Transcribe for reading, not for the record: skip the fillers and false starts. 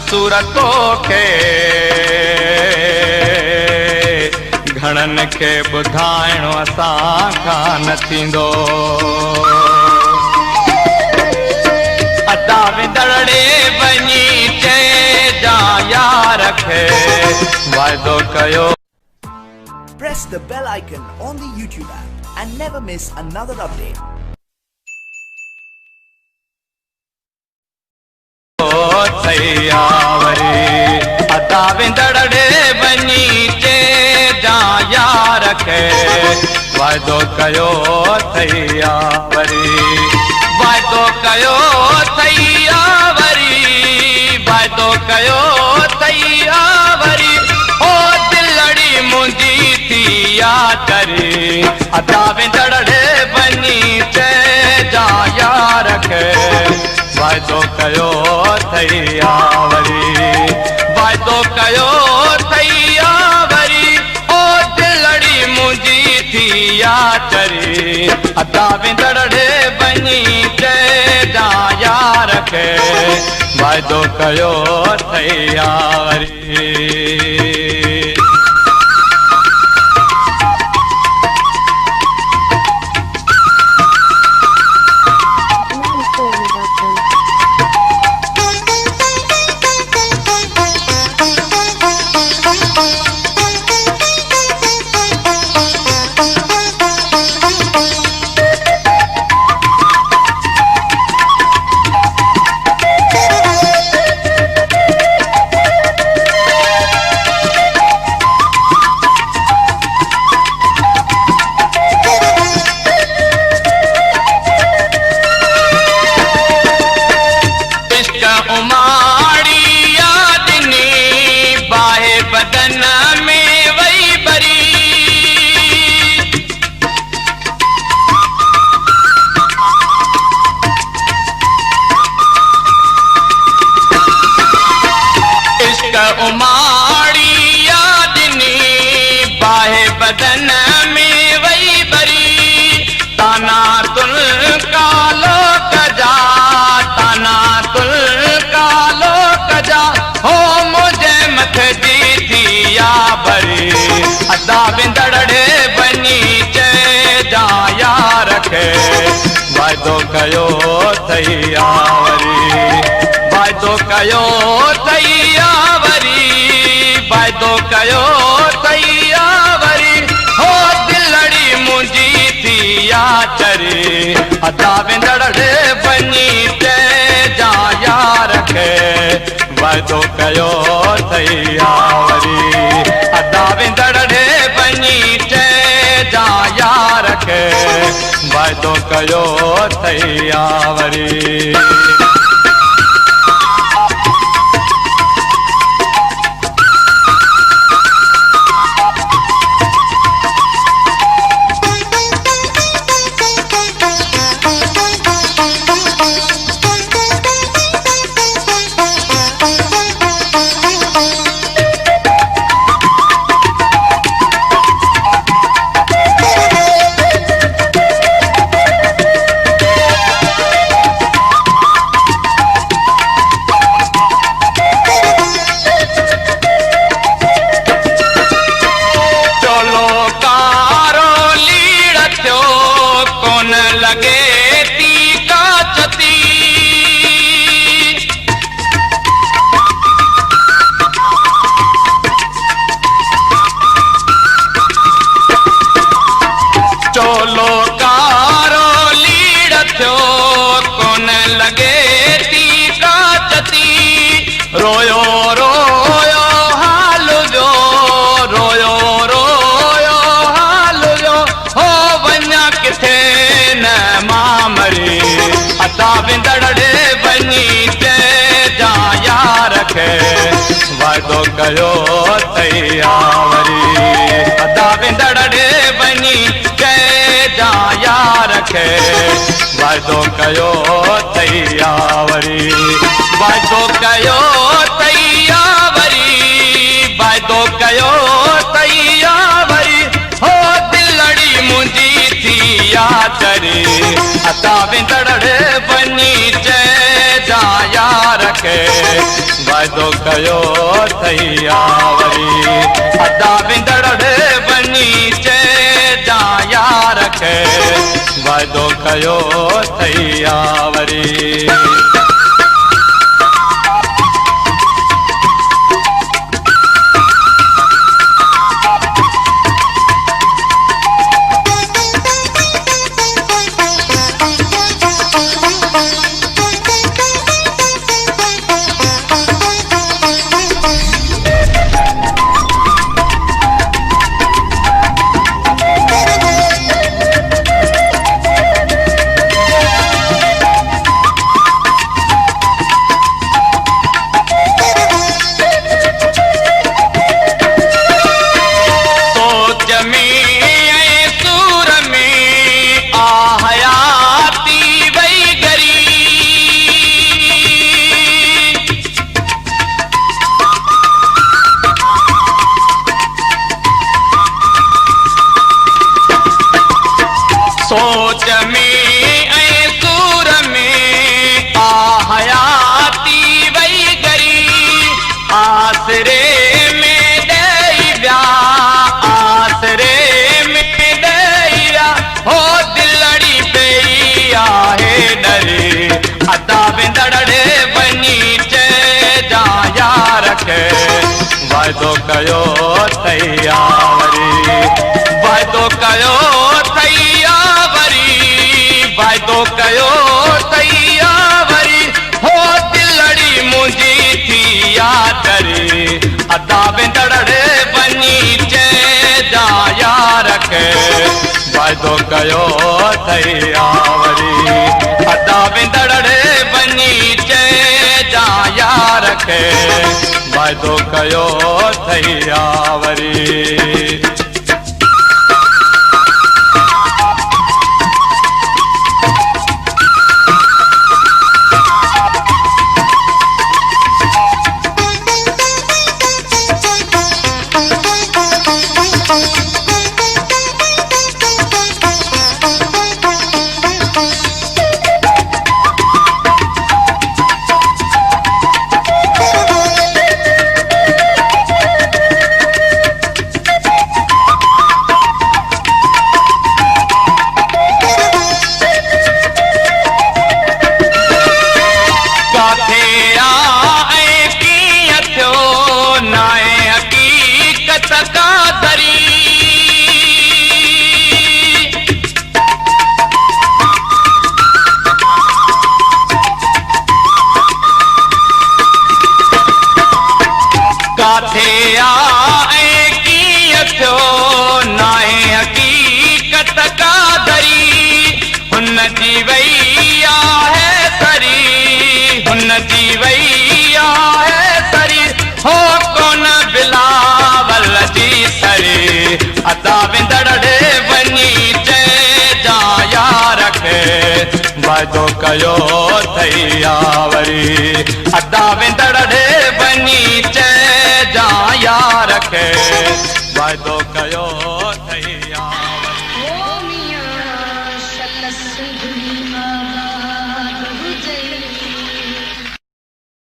सूरतो के घणन के बुधाइणो असां खां न थींदो। अदा विंदड़े वञी चइजा यार खे वाइदो कयो। Press the bell icon on the YouTube app and never miss another update. अदा विंदड़े वञी चइजा यार खे वाइदो कयो थैया वरी, वाइदो कयो थैया वरी, वाइदो कयो थैया वरी, ओ दिलड़ी मुंहिंजी थिया करी। अदा विंदड़े वञी चइजा यार खे वाइदो कयो थैया वरी, वाइदो कयो थैया वरी, ओ दिलड़ी मुंहिंजी थिया चरी। अदा विंदड़े वञी चइजा यार खे वाइदो कयो थैया वरी। उमाड़ी यादनी बाहे बदन में वही बरी, ताना तुल कालो कजा, ताना तुल कालो कजा, हो मुझे मथ जी थिया भरी। अदा विंदड़े वञी चइजा यार खे वाइदो कयो थैया वरी, वाइदो कयो थैया वरी, वाइदो कयो थैया वरी, हो दिलड़ी मुंहिंजी थिया चरी। अदा विंदड़े वञी चइजा यार खे वाइदो कयो थैया वरी, अदा विंदड़े वञी चइजा यार खे वाइदो कयो थैया वरी। रोयो रोयो हाल जो, रोयो रोयो हाल जो, हो वञा किथे न मां मरी। अदा विंदड़े वञी चइजा यार खे वाइदो कयो थैया वरी, अदा विंदड़े वञी चइजा यार खे वाइदो कयो थैया वरी, वाइदो कयो थैया वरी, वाइदो कयो थैया वरी, हो दिलड़ी मुंहिंजी थिया चरी। अदा विंदड़े वञी चइजा जा यार खे वाइदो कयो थैया वरी अदा विंदड़ वञी चइजा यार खे वाइदो कयो थैया वरी सोच में ऐं सूर में हयाती वई गरी आसरे में ॾेई विया आसरे में ॾेई विया हो दिलड़ी पई आहे डरे अदा विंदड़ वञी चइजा यार खे वाइदो कयो थैया वरी वाइदो कयो थैया वाइदो कयो थैया वरी हो दिलड़ी मुंहिंजी थी यादरी अदा विंदड़ वञी चइजा यार खे वाइदो कयो थैया वरी अदा विंदड़ वञी चइजा यार खे वाइदो कयो थैया वरी काथे आए कीअं थियो नाहे हक़ीक़त का दरी हुन जी वई आहे सरी हुन जी वई आहे सरी हो कोन बिलावल जी सरी अदा विंदड़ वञी चइजा यार खे वाइदो कयो थैया वरी अदा विंदड़ वञी चइजा यार खे वाइदो कयो थैया ओ मियां शकस दुनिया